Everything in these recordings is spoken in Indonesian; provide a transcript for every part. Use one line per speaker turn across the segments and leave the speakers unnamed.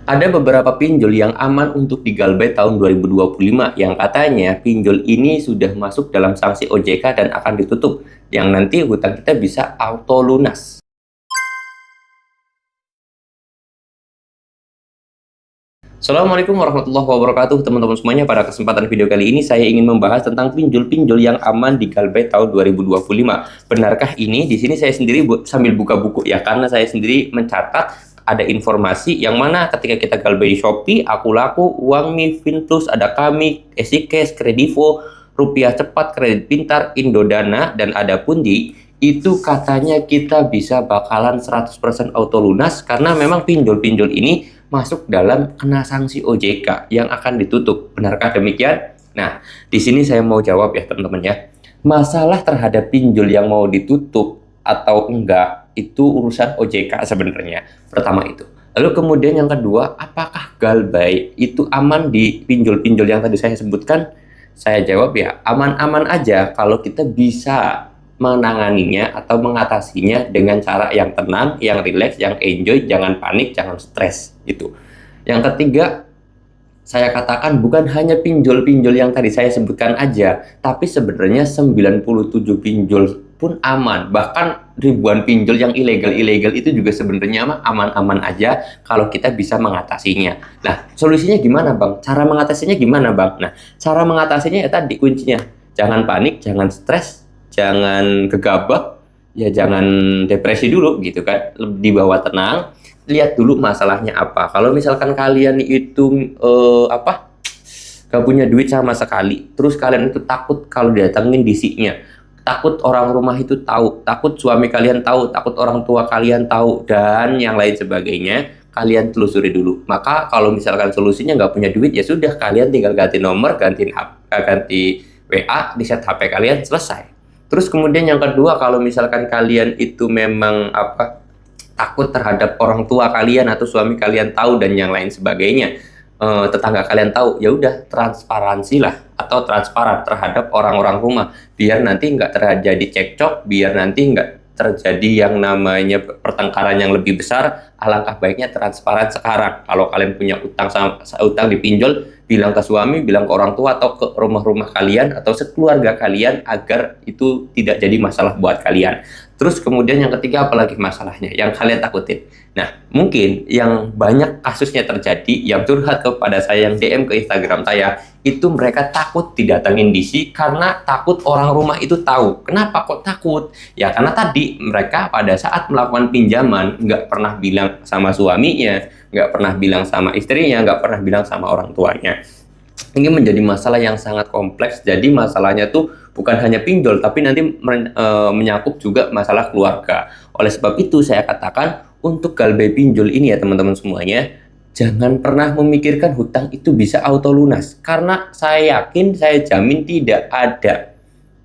Ada beberapa pinjol yang aman untuk digalbait tahun 2025 yang katanya pinjol ini sudah masuk dalam sanksi OJK dan akan ditutup, yang nanti hutang kita bisa auto lunas. Assalamualaikum warahmatullahi wabarakatuh teman-teman semuanya. Pada kesempatan video kali ini saya ingin membahas tentang pinjol-pinjol yang aman di Galbait tahun 2025. Benarkah ini? Di sini saya sendiri sambil buka buku ya, karena saya sendiri mencatat ada informasi yang mana ketika kita Galbait di Shopee, Akulaku, Uangme, Finplus, ada Kami, EasyCash, Kredivo, Rupiah Cepat, Kredit Pintar, Indodana, dan ada Pundi, itu katanya kita bisa bakalan 100% auto lunas karena memang pinjol-pinjol ini masuk dalam kena sanksi OJK yang akan ditutup. Benarkah demikian? Nah, di sini saya mau jawab ya teman-teman ya. Masalah terhadap pinjol yang mau ditutup atau enggak itu urusan OJK sebenarnya. Pertama itu. Lalu kemudian yang kedua, apakah Galbait itu aman di pinjol-pinjol yang tadi saya sebutkan? Saya jawab ya, aman-aman aja kalau kita bisa menanganinya atau mengatasinya dengan cara yang tenang, yang rileks, yang enjoy, jangan panik, jangan stres itu. Yang ketiga, saya katakan bukan hanya pinjol-pinjol yang tadi saya sebutkan aja, tapi sebenarnya 97 pinjol pun aman. Bahkan ribuan pinjol yang ilegal-ilegal itu juga sebenarnya aman-aman aja kalau kita bisa mengatasinya. Nah, solusinya gimana, Bang? Cara mengatasinya gimana, Bang? Nah, cara mengatasinya ya tadi kuncinya. Jangan panik, jangan stres, jangan gegabah, ya jangan depresi dulu gitu kan, dibawa tenang, lihat dulu masalahnya apa. Kalau misalkan kalian itu gak punya duit sama sekali, terus kalian itu takut kalau didatengin disinya, takut orang rumah itu tahu, takut suami kalian tahu, takut orang tua kalian tahu, dan yang lain sebagainya, kalian telusuri dulu. Maka kalau misalkan solusinya nggak punya duit, ya sudah, kalian tinggal ganti nomor, ganti WA, di set HP kalian, selesai. Terus kemudian yang kedua, kalau misalkan kalian itu memang takut terhadap orang tua kalian atau suami kalian tahu dan yang lain sebagainya, tetangga kalian tahu, ya udah transparansi lah atau transparan terhadap orang-orang rumah, biar nanti nggak terjadi cekcok, biar nanti nggak terjadi yang namanya pertengkaran yang lebih besar. Alangkah baiknya transparan sekarang. Kalau kalian punya utang dipinjol, bilang ke suami, bilang ke orang tua atau ke rumah-rumah kalian atau sekeluarga kalian agar itu tidak jadi masalah buat kalian. Terus kemudian yang ketiga, apalagi masalahnya yang kalian takutin. Nah, mungkin yang banyak kasusnya terjadi, yang curhat kepada saya, yang DM ke Instagram saya, itu mereka takut didatangin DC karena takut orang rumah itu tahu. Kenapa kok takut? Ya karena tadi mereka pada saat melakukan pinjaman nggak pernah bilang sama suaminya, nggak pernah bilang sama istrinya, nggak pernah bilang sama orang tuanya. Ini menjadi masalah yang sangat kompleks. Jadi masalahnya tuh bukan hanya pinjol, tapi nanti menyakup juga masalah keluarga. Oleh sebab itu saya katakan untuk Galbait pinjol ini ya teman-teman semuanya, jangan pernah memikirkan hutang itu bisa auto lunas, karena saya yakin, saya jamin tidak ada.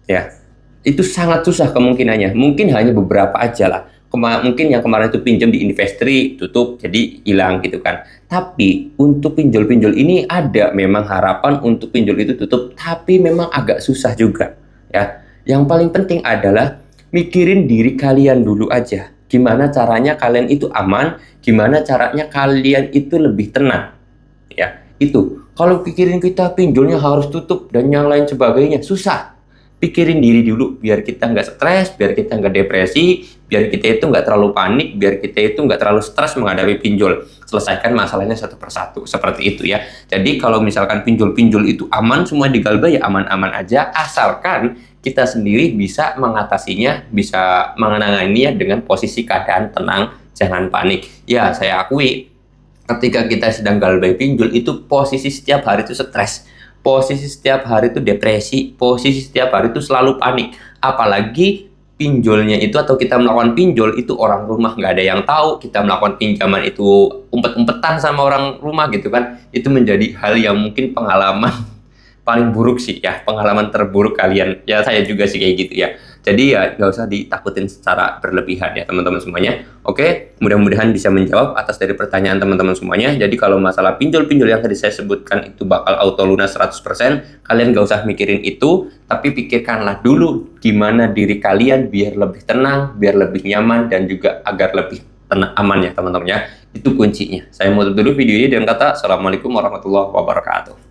Ya, itu sangat susah kemungkinannya. Mungkin hanya beberapa aja lah. Mungkin yang kemarin itu pinjam di Investri tutup jadi hilang gitu kan. Tapi untuk pinjol-pinjol ini ada memang harapan untuk pinjol itu tutup, tapi memang agak susah juga ya. Yang paling penting adalah mikirin diri kalian dulu aja. Gimana caranya kalian itu aman, gimana caranya kalian itu lebih tenang. Ya, itu. Kalau pikirin kita pinjolnya harus tutup dan yang lain sebagainya, susah. Pikirin diri dulu biar kita nggak stres, biar kita nggak depresi, biar kita itu nggak terlalu panik, biar kita itu nggak terlalu stres menghadapi pinjol. Selesaikan masalahnya satu persatu, seperti itu ya. Jadi kalau misalkan pinjol-pinjol itu aman semua di Galbait, ya aman-aman aja, asalkan kita sendiri bisa mengatasinya, bisa mengenanginya dengan posisi keadaan tenang, jangan panik. Ya, saya akui ketika kita sedang Galbait pinjol itu posisi setiap hari itu stres, posisi setiap hari itu depresi, posisi setiap hari itu selalu panik. Apalagi pinjolnya itu atau kita melakukan pinjol itu orang rumah nggak ada yang tahu, kita melakukan pinjaman itu umpet-umpetan sama orang rumah gitu kan. Itu menjadi hal yang mungkin pengalaman paling buruk sih ya, pengalaman terburuk kalian. Ya saya juga sih kayak gitu ya. Jadi ya nggak usah ditakutin secara berlebihan ya teman-teman semuanya. Oke, mudah-mudahan bisa menjawab atas dari pertanyaan teman-teman semuanya. Jadi kalau masalah pinjol-pinjol yang tadi saya sebutkan itu bakal auto lunas 100%, kalian nggak usah mikirin itu, tapi pikirkanlah dulu gimana diri kalian biar lebih tenang, biar lebih nyaman, dan juga agar lebih aman ya teman-teman ya. Itu kuncinya. Saya mau tutup dulu video ini dengan kata Assalamualaikum warahmatullahi wabarakatuh.